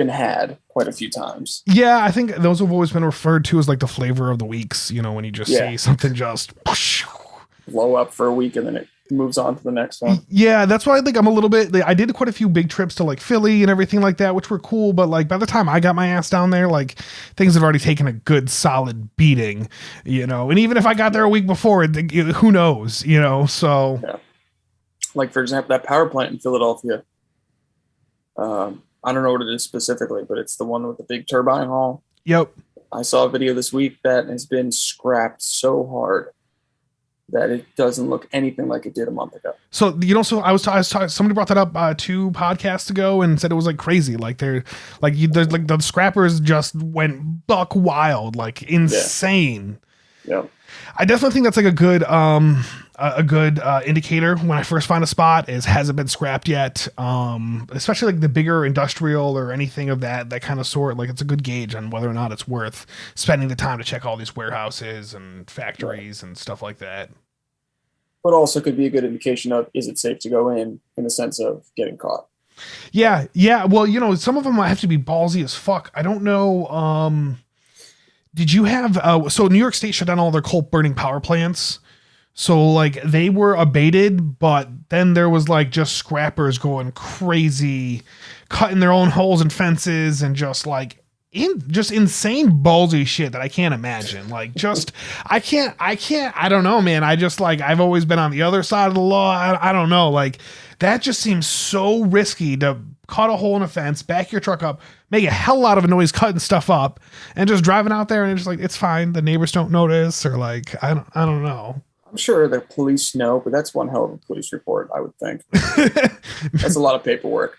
had quite a few times. Yeah, I think those have always been referred to as like the flavor of the weeks, you know, when you just see something just blow up for a week and then it moves on to the next one. Yeah, that's why I think I'm a little bit, I did quite a few big trips to like Philly and everything like that, which were cool, but like by the time I got my ass down there, like things have already taken a good solid beating, you know, and even if I got there a week before, who knows, you know, so. Yeah. Like, for example, that power plant in Philadelphia, I don't know what it is specifically, but it's the one with the big turbine hall. Yep. I saw a video this week that has been scrapped so hard that it doesn't look anything like it did a month ago. So, you know, I was talking, somebody brought that up 2 podcasts ago and said it was like crazy. Like the scrappers just went buck wild, like insane. Yeah. I definitely think that's like a good indicator when I first find a spot is, has it been scrapped yet? Especially like the bigger industrial or anything of that kind of sort. Like it's a good gauge on whether or not it's worth spending the time to check all these warehouses and factories and stuff like that. But also could be a good indication of, is it safe to go in the sense of getting caught? Yeah. Well, you know, some of them have to be ballsy as fuck. I don't know. Did you have so New York State shut down all their coal burning power plants So like they were abated, but then there was like just scrappers going crazy, cutting their own holes in fences and just like just insane ballsy shit that I can't imagine. Like just I don't know, man. I just like I've always been on the other side of the law. I don't know. Like that just seems so risky to cut a hole in a fence, back your truck up, make a hell lot of a noise cutting stuff up, and just driving out there and it's just like it's fine. The neighbors don't notice or like I don't know. I'm sure the police know, but that's one hell of a police report, I would think. That's a lot of paperwork.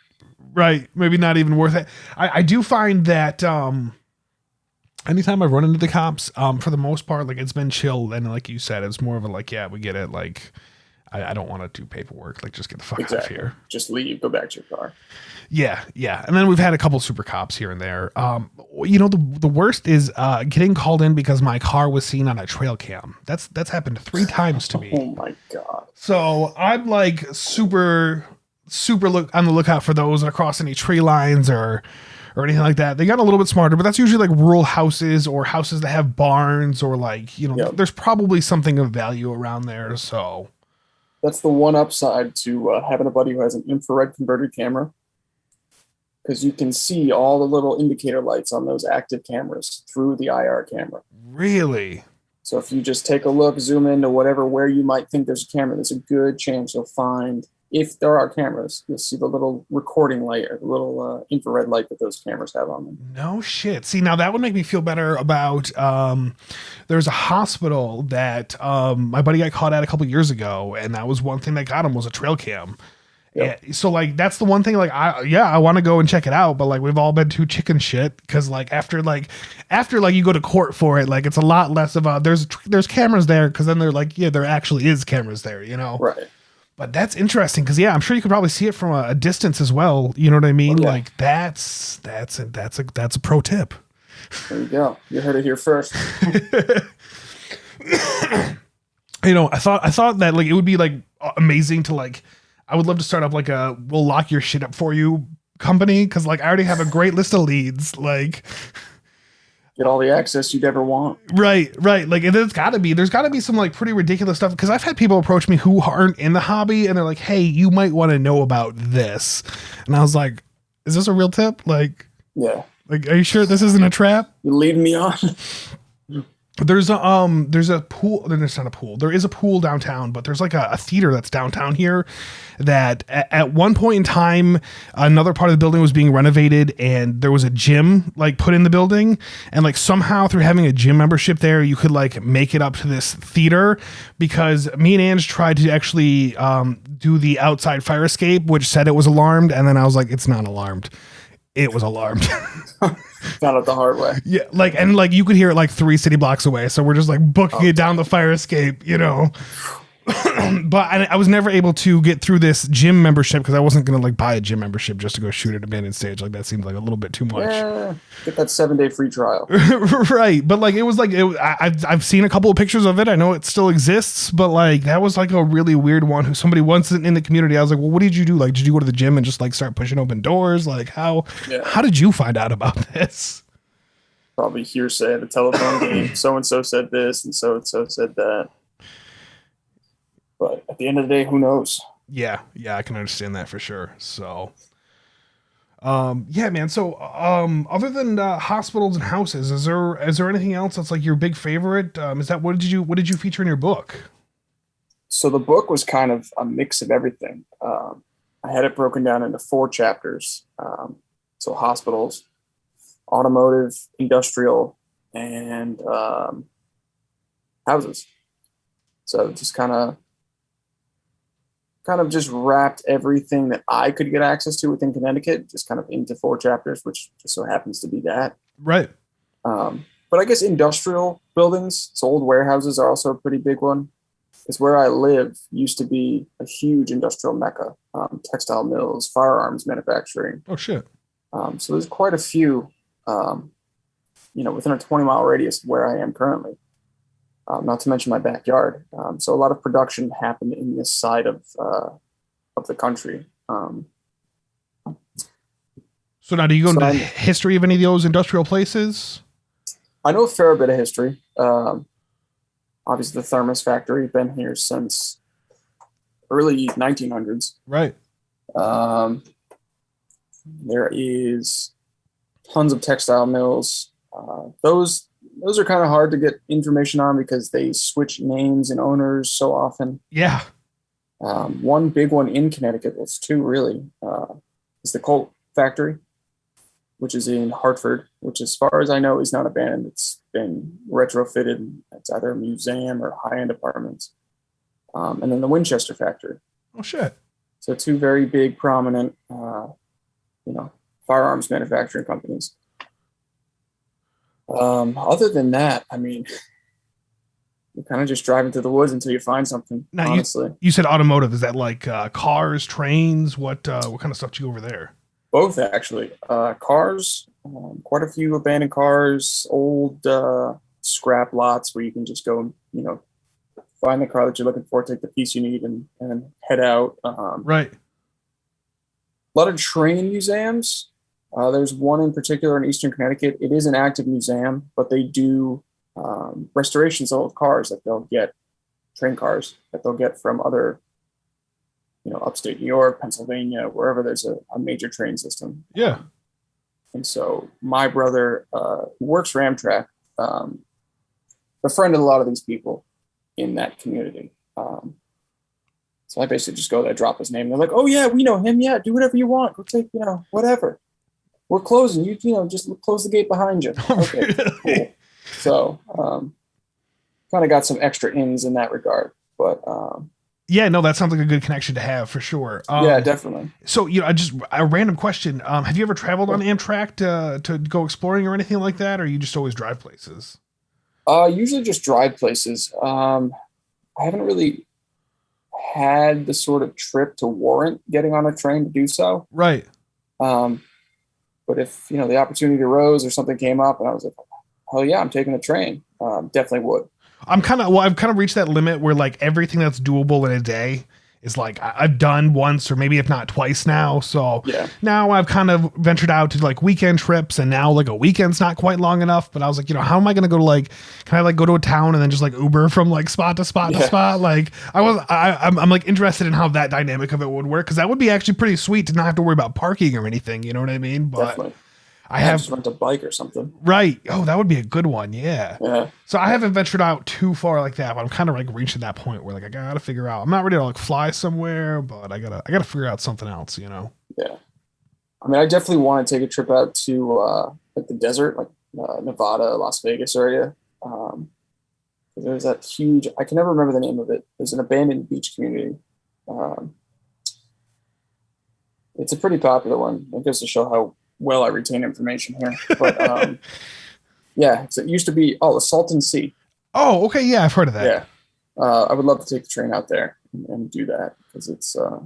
Right. Maybe not even worth it. I do find that anytime I've run into the cops, for the most part, like it's been chill. And like you said, it's more of a like, yeah, we get it. Like, I don't want to do paperwork. Like, just get the fuck out of here. Just leave. Go back to your car. Yeah. Yeah. And then we've had a couple super cops here and there. You know, the worst is getting called in because my car was seen on a trail cam. That's happened 3 times to me. Oh, my God. So I'm like super on the lookout for those that cross any tree lines or anything like that. They got a little bit smarter, but that's usually like rural houses or houses that have barns or like, you know, Yep. There's probably something of value around there. So That's the one upside to having a buddy who has an infrared converted camera, because you can see all the little indicator lights on those active cameras through the IR camera. really, So if you just take a look, zoom into where you might think there's a camera, there's a good chance you'll find, if there are cameras, you'll see the little recording light or the little infrared light that those cameras have on them. no shit. See, now that would make me feel better about, there's a hospital that, my buddy got caught at a couple years ago. And that was one thing that got him was a trail cam. Yep. Yeah, so like that's the one thing like I want to go and check it out, but like we've all been too chicken shit because like after you go to court for it, like it's a lot less of a there's cameras there because then they're like yeah there actually is cameras there, you know. Right. But that's interesting because yeah, I'm sure you could probably see it from a distance as well. You know what I mean? Oh, yeah. Like that's a pro tip. There you go. You heard it here first. You know, I thought that like it would be like amazing to like. I would love to start up like a we'll lock your shit up for you company because like I already have a great list of leads. Like Get all the access you'd ever want. Right. Like there's got to be some like pretty ridiculous stuff because I've had people approach me who aren't in the hobby and they're like, hey, you might want to know about this. And I was like, is this a real tip? Like, Yeah. Like, are you sure this isn't a trap? You leading me on? There's a pool. There's not a pool. There is a pool downtown, but there's like a theater that's downtown here that at one point in time, another part of the building was being renovated and there was a gym like put in the building. And like somehow through having a gym membership there, you could like make it up to this theater because me and Ange tried to actually do the outside fire escape, which said it was alarmed. And then I was like, it's not alarmed. It was alarmed. Found out the hard way. Yeah, like and like you could hear it like 3 city blocks away. So we're just like booking it down the fire escape, you know. But I was never able to get through this gym membership because I wasn't gonna like buy a gym membership just to go shoot at Abandoned Stage. Like that seemed like a little bit too much. Yeah, get that 7-day free trial. Right, but like it was like I've seen a couple of pictures of it. I know it still exists, but like that was like a really weird one. Who somebody once in the community, I was like, well, what did you do? Like, did you go to the gym and just like start pushing open doors? Like how did you find out about this? Probably hearsay at a telephone game. So and so said this, and so said that. But at the end of the day, who knows? Yeah, I can understand that for sure. So, yeah, man. So, other than hospitals and houses, is there anything else that's like your big favorite? Is that what did you feature in your book? So the book was kind of a mix of everything. I had it broken down into 4 chapters. So hospitals, automotive, industrial, and houses. So just kind of just wrapped everything that I could get access to within Connecticut, just kind of into 4 chapters, which just so happens to be that. Right. But I guess industrial buildings, so old warehouses are also a pretty big one. Because where I live used to be a huge industrial mecca, textile mills, firearms manufacturing. Oh, shit. So there's quite a few, within a 20-mile radius of where I am currently. Not to mention my backyard. So a lot of production happened in this side of the country. So now do you go into the history of any of those industrial places? I know a fair bit of history. obviously the Thermos factory, been here since early 1900s. Right. There is tons of textile mills. Those are kind of hard to get information on because they switch names and owners so often. Yeah. One big one in Connecticut, well, it's two really, is the Colt factory, which is in Hartford, which as far as I know is not abandoned. It's been retrofitted. It's either a museum or high-end apartments. And then the Winchester factory. Oh, shit. So two very big, prominent, firearms manufacturing companies. Other than that, I mean, you kind of just drive into the woods until you find something, now, honestly. You said automotive. Is that like cars, trains? What kind of stuff do you over there? Both, actually. Cars, quite a few abandoned cars, old scrap lots where you can just go, find the car that you're looking for, take the piece you need, and head out. Right. A lot of train museums. There's one in particular in Eastern Connecticut. It is an active museum, but they do restorations of old cars that they'll get, train cars that they'll get from other, upstate New York, Pennsylvania, wherever there's a major train system. Yeah. And so my brother, who works for Amtrak, befriended a lot of these people in that community. So I basically just go there, drop his name. They're like, "Oh yeah, we know him. Yeah, do whatever you want. Go take, whatever. We're closing. You just close the gate behind you." Okay, cool. So kind of got some extra ins in that regard, but yeah, no, that sounds like a good connection to have for sure. Yeah, definitely. So, just a random question. Have you ever traveled on Amtrak to go exploring or anything like that? Or you just always drive places? Usually just drive places. I haven't really had the sort of trip to warrant getting on a train to do so. Right. But if, the opportunity arose or something came up and I was like, hell yeah, I'm taking a train. Definitely would. I've kind of reached that limit where like everything that's doable in a day is like I've done once or maybe if not twice now. So yeah. Now I've kind of ventured out to like weekend trips, and now like a weekend's not quite long enough, but I was like, how am I going to go to can I like go to a town and then just like Uber from like spot to spot to spot? Like I'm like interested in how that dynamic of it would work. 'Cause that would be actually pretty sweet to not have to worry about parking or anything. You know what I mean? But definitely. I have just rent a bike or something. Right. Oh, that would be a good one. Yeah. Yeah. So I haven't ventured out too far like that, but I'm kind of like reaching that point where like I gotta figure out. I'm not ready to like fly somewhere, but I gotta figure out something else. Yeah. I mean, I definitely want to take a trip out to like the desert, like Nevada, Las Vegas area. There's that huge. I can never remember the name of it. There's an abandoned beach community. It's a pretty popular one. It goes to show how well I retain information here, but yeah, so it used to be the Salton Sea. Oh, okay, yeah, I've heard of that. Yeah, I would love to take the train out there and do that because it's a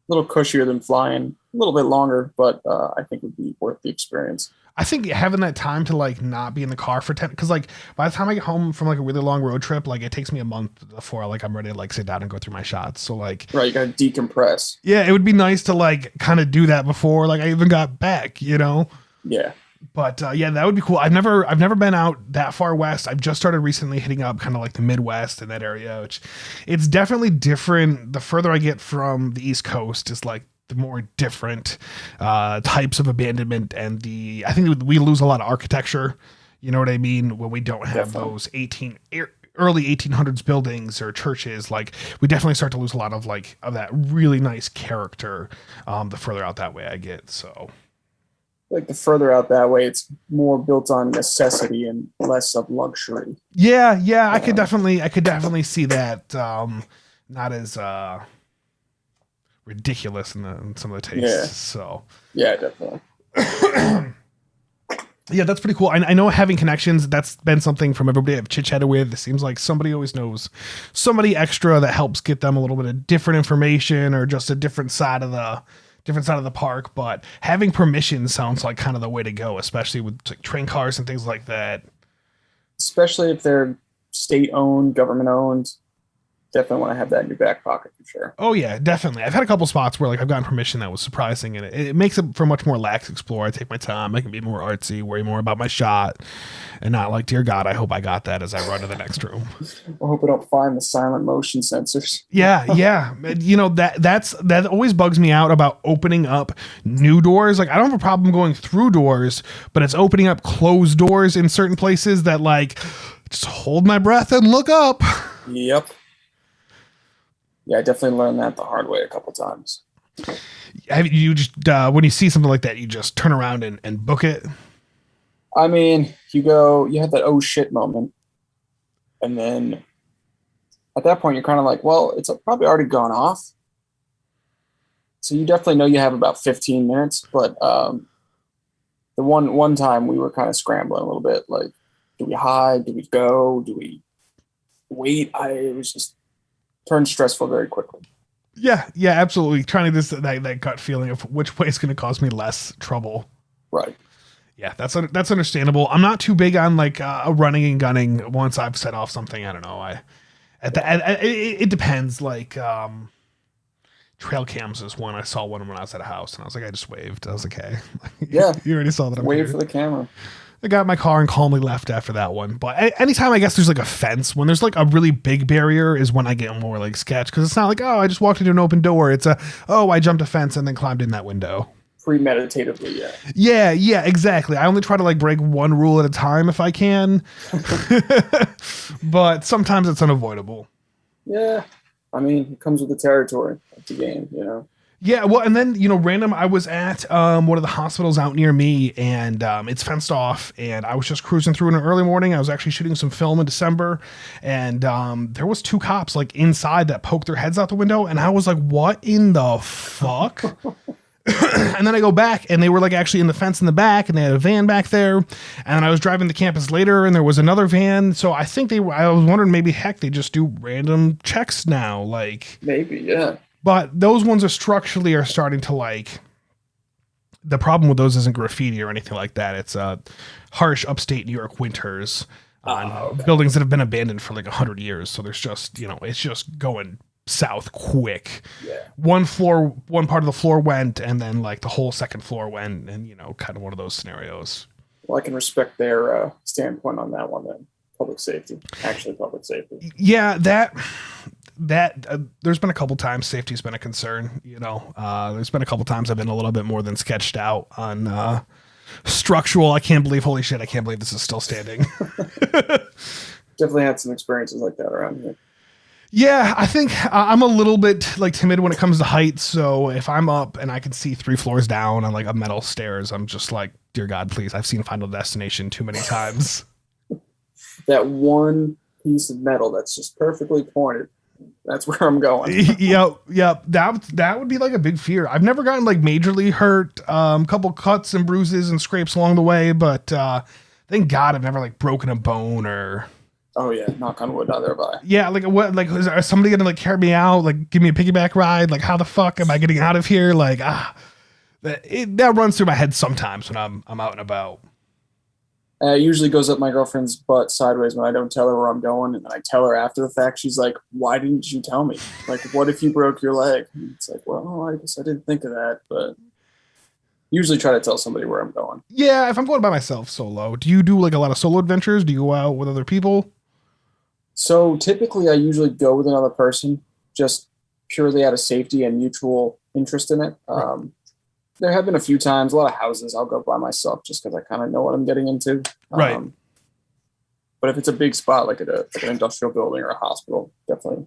little cushier than flying, a little bit longer, but I think it would be worth the experience. I think having that time to like not be in the car for 10, because like by the time I get home from like a really long road trip, like it takes me a month before like I'm ready to like sit down and go through my shots. So like, right, you gotta decompress. Yeah, it would be nice to like kind of do that before like I even got back, Yeah. But yeah, that would be cool. I've never been out that far west. I've just started recently hitting up kind of like the Midwest and that area, which it's definitely different. The further I get from the East Coast is like the more different types of abandonment, and I think we lose a lot of architecture. You know what I mean? When we don't have those early 1800s buildings or churches, like we definitely start to lose a lot of like of that really nice character. The further out that way I get, so. Like the further out that way, it's more built on necessity and less of luxury. Yeah, I could definitely see that. Not as ridiculous in some of the tastes. Yeah. So yeah, definitely. Yeah, that's pretty cool. I know having connections, that's been something from everybody I've chit-chatted with. It seems like somebody always knows somebody extra that helps get them a little bit of different information or just a different side of the park. But having permission sounds like kind of the way to go, especially with like train cars and things like that. Especially if they're state-owned, government-owned. definitely want to have that in your back pocket for sure. Oh yeah, definitely. I've had a couple spots where like I've gotten permission that was surprising, and it makes it for much more lax explore. I take my time. I can be more artsy, worry more about my shot, and not like, dear God, I hope I got that as I run to the next room. I hope I don't find the silent motion sensors. Yeah. You know, that always bugs me out about opening up new doors. Like I don't have a problem going through doors, but it's opening up closed doors in certain places that like just hold my breath and look up. Yep. Yeah, I definitely learned that the hard way a couple times. Have you just when you see something like that, you just turn around and book it? I mean, you have that oh shit moment, and then at that point you're kind of like, well, it's probably already gone off. So you definitely know you have about 15 minutes, but the one time we were kind of scrambling a little bit, like, do we hide? Do we go? Do we wait? It was just turned stressful very quickly. Yeah, absolutely. Trying to that gut feeling of which way is going to cause me less trouble. Right. Yeah, that's understandable. I'm not too big on like running and gunning once I've set off something. I don't know. It depends. Like trail cams is one. I saw one when I was at a house, and I was like, I just waved. I was like, hey, yeah, you already saw that. I'm wave here. For the camera. I got in my car and calmly left after that one. But anytime I guess there's like a fence, when there's like a really big barrier is when I get more like sketch. Because it's not like, oh, I just walked into an open door. It's I jumped a fence and then climbed in that window. Premeditatively, yeah. Yeah, exactly. I only try to like break one rule at a time if I can. But sometimes it's unavoidable. Yeah. I mean, it comes with the territory of the game, you know? Yeah, well, and then, random, I was at one of the hospitals out near me, and it's fenced off, and I was just cruising through in an early morning. I was actually shooting some film in December, and there was 2 cops, like, inside that poked their heads out the window, and I was like, what in the fuck? And then I go back, and they were, like, actually in the fence in the back, and they had a van back there, and then I was driving to campus later, and there was another van, so I think I was wondering maybe, heck, they just do random checks now, like... Maybe, yeah. But those ones are structurally starting to like, the problem with those isn't graffiti or anything like that. It's harsh upstate New York winters on buildings that have been abandoned for like 100 years. So there's just, it's just going south quick. Yeah. One part of the floor went, and then like the whole second floor went, and kind of one of those scenarios. Well, I can respect their standpoint on that one then. Public safety. Yeah, there's been a couple times safety's been a concern, there's been a couple times I've been a little bit more than sketched out on structural. I can't believe this is still standing. Definitely had some experiences like that around here. Yeah, I think I'm a little bit like timid when it comes to height. So if I'm up and I can see 3 floors down on like a metal stairs, I'm just like, dear God, please. I've seen Final Destination too many times. That one piece of metal that's just perfectly pointed. That's where I'm going. Yep. That would be like a big fear. I've never gotten like majorly hurt. Couple cuts and bruises and scrapes along the way, but thank God I've never like broken a bone or. Oh yeah, knock on wood, neither have I. Yeah, like what? Like, is somebody gonna like carry me out? Like, give me a piggyback ride? Like, how the fuck am I getting out of here? Like, that runs through my head sometimes when I'm out and about. It usually goes up my girlfriend's butt sideways when I don't tell her where I'm going, and then I tell her after the fact. She's like, "Why didn't you tell me? Like, what if you broke your leg?" And it's like, well, I guess I didn't think of that, but usually try to tell somebody where I'm going. Yeah, if I'm going by myself solo, do you do like a lot of solo adventures? Do you go out with other people? So typically, I usually go with another person, just purely out of safety and mutual interest in it. Right. There have been a few times, a lot of houses, I'll go by myself just because I kind of know what I'm getting into. Right. But if it's a big spot, like an industrial building or a hospital, definitely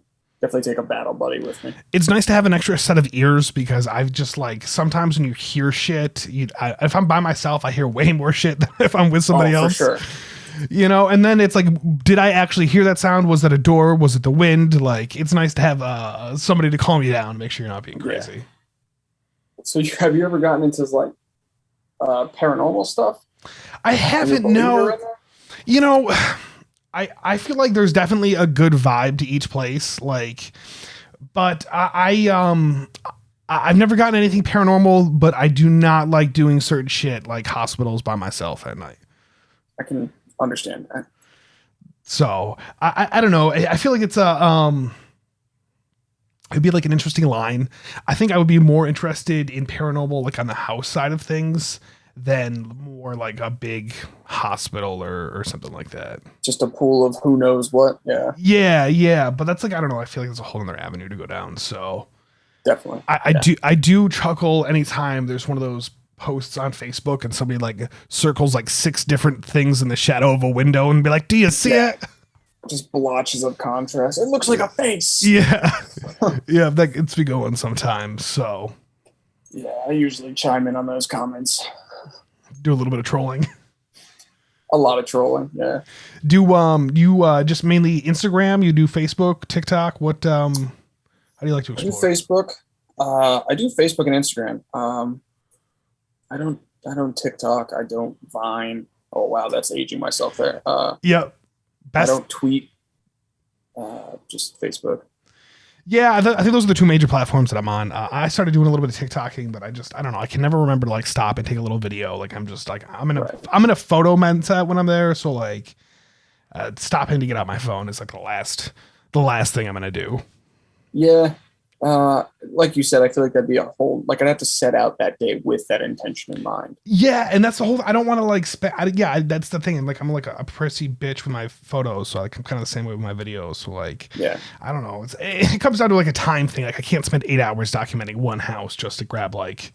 take a battle buddy with me. It's nice to have an extra set of ears because I've just like, sometimes when you hear shit, if I'm by myself, I hear way more shit than if I'm with somebody else. For sure. And then it's like, did I actually hear that sound? Was it a door? Was it the wind? Like, it's nice to have somebody to calm you down, make sure you're not being crazy. Yeah. So have you ever gotten into like paranormal stuff? I haven't. No. I feel like there's definitely a good vibe to each place. Like, but I've never gotten anything paranormal, but I do not like doing certain shit like hospitals by myself at night. I can understand that. So I don't know. I feel like it's It'd be like an interesting line. I think I would be more interested in paranormal, like on the house side of things, than more like a big hospital or something like that. Just a pool of who knows what. Yeah. Yeah. But that's like, I don't know. I feel like there's a whole other avenue to go down. So Definitely. I do chuckle anytime there's one of those posts on Facebook and somebody like circles like 6 different things in the shadow of a window and be like, do you see it? Just blotches of contrast. It looks like a face. Yeah. Yeah, that gets me going sometimes. So yeah, I usually chime in on those comments. Do a little bit of trolling. A lot of trolling, yeah. Do you just mainly Instagram? You do Facebook, TikTok? What how do you like to explore? I do Facebook. I do Facebook and Instagram. I don't TikTok. I don't Vine. Oh wow, that's aging myself there. Yep. I don't tweet. Just Facebook. Yeah, I think those are the 2 major platforms that I'm on. I started doing a little bit of TikToking, but I don't know. I can never remember to like stop and take a little video. Like I'm just like I'm in a photo mindset when I'm there. So like stopping to get out my phone is like the last thing I'm gonna do. Yeah. Like you said, I feel like that'd be a whole, like I'd have to set out that day with that intention in mind. Yeah, and that's the whole. I don't want to like that's the thing. Like I'm like a prissy bitch with my photos, so like I'm kind of the same way with my videos. So like, yeah, I don't know. It comes down to like a time thing. Like I can't spend 8 hours documenting one house just to grab like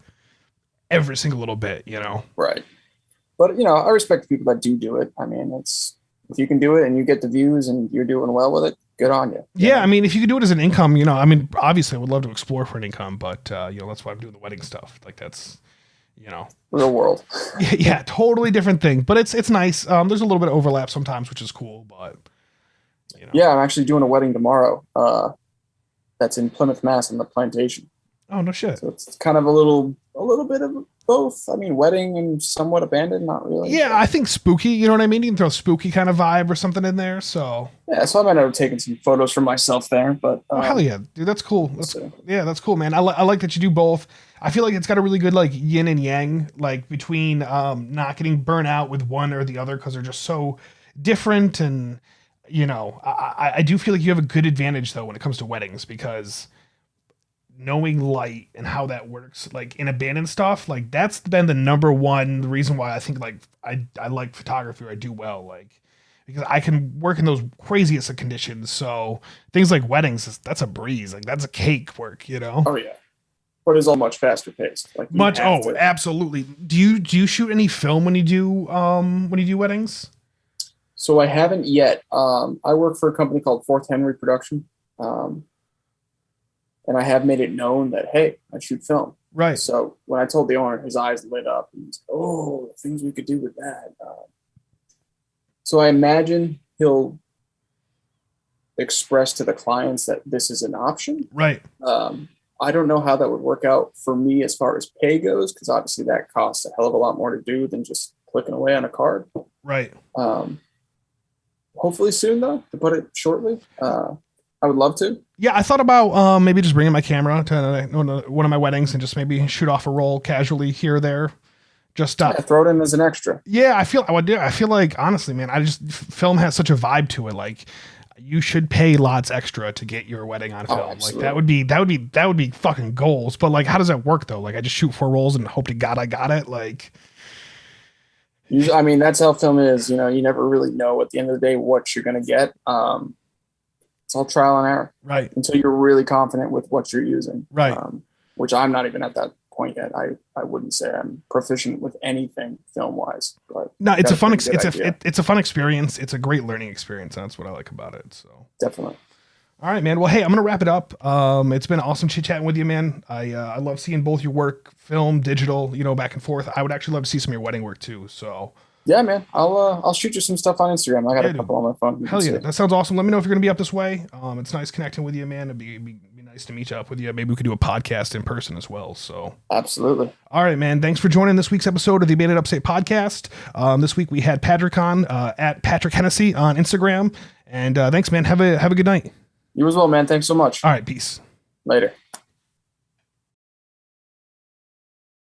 every single little bit, you know? Right. But I respect people that do it. I mean, if you can do it and you get the views and you're doing well with it, good on you. Yeah, I mean, if you could do it as an income, I mean, obviously I would love to explore for an income, but that's why I'm doing the wedding stuff. Like that's, real world. Yeah, totally different thing, but it's nice. There's a little bit of overlap sometimes, which is cool, but Yeah, I'm actually doing a wedding tomorrow. That's in Plymouth, Mass, in the Plantation. Oh, no shit. So it's kind of a little bit of both. I mean, wedding and somewhat abandoned, not really. Yeah, I think spooky, you know what I mean? You can throw a spooky kind of vibe or something in there, so. Yeah, so I might have taken some photos for myself there, but. Oh, hell yeah, dude, that's cool. That's cool, man. I like that you do both. I feel like it's got a really good, like, yin and yang, like, between not getting burnt out with one or the other, because they're just so different, and, I do feel like you have a good advantage, though, when it comes to weddings, because knowing light and how that works, like in abandoned stuff, like that's been the number one reason why I think like I like photography, or I do well, like because I can work in those craziest of conditions. So things like weddings, that's a breeze, like that's a cake work, Oh yeah, but it's all much faster paced. Like absolutely. Do you shoot any film when you do weddings? So I haven't yet. I work for a company called Fourth Henry Production. And I have made it known that, hey, I shoot film. Right. So when I told the owner, his eyes lit up. And he's, the things we could do with that. So I imagine he'll express to the clients that this is an option. Right. I don't know how that would work out for me as far as pay goes, because obviously that costs a hell of a lot more to do than just clicking away on a card. Right. Hopefully soon, though, to put it shortly. I would love to. Yeah, I thought about maybe just bringing my camera to one of my weddings and just maybe shoot off a roll casually here or there. Just throw it in as an extra. Yeah, I feel like honestly, man, film has such a vibe to it. Like you should pay lots extra to get your wedding on film. Like that would be fucking goals. But like, how does that work though? Like I just shoot 4 rolls and hope to God I got it. Like. I mean, that's how film is. You never really know at the end of the day what you're gonna get. It's all trial and error, right? Until you're really confident with what you're using, right? Which I'm not even at that point yet. I wouldn't say I'm proficient with anything film wise, but no, it's a fun experience. It's a great learning experience, and that's what I like about it. So definitely. All right, man. Well, hey, I'm gonna wrap it up. It's been awesome chit chatting with you, man. I love seeing both your work, film, digital, back and forth. I would actually love to see some of your wedding work too. So. Yeah, man. I'll shoot you some stuff on Instagram. I got a couple on my phone. Hell yeah, that sounds awesome. Let me know if you're gonna be up this way. It's nice connecting with you, man. It'd be nice to meet you up with you. Maybe we could do a podcast in person as well. So absolutely. All right, man. Thanks for joining this week's episode of the Abandoned Upstate podcast. This week we had Patrick on at patrickhennessy on Instagram. And thanks, man. Have a good night. You as well, man. Thanks so much. All right, peace. Later.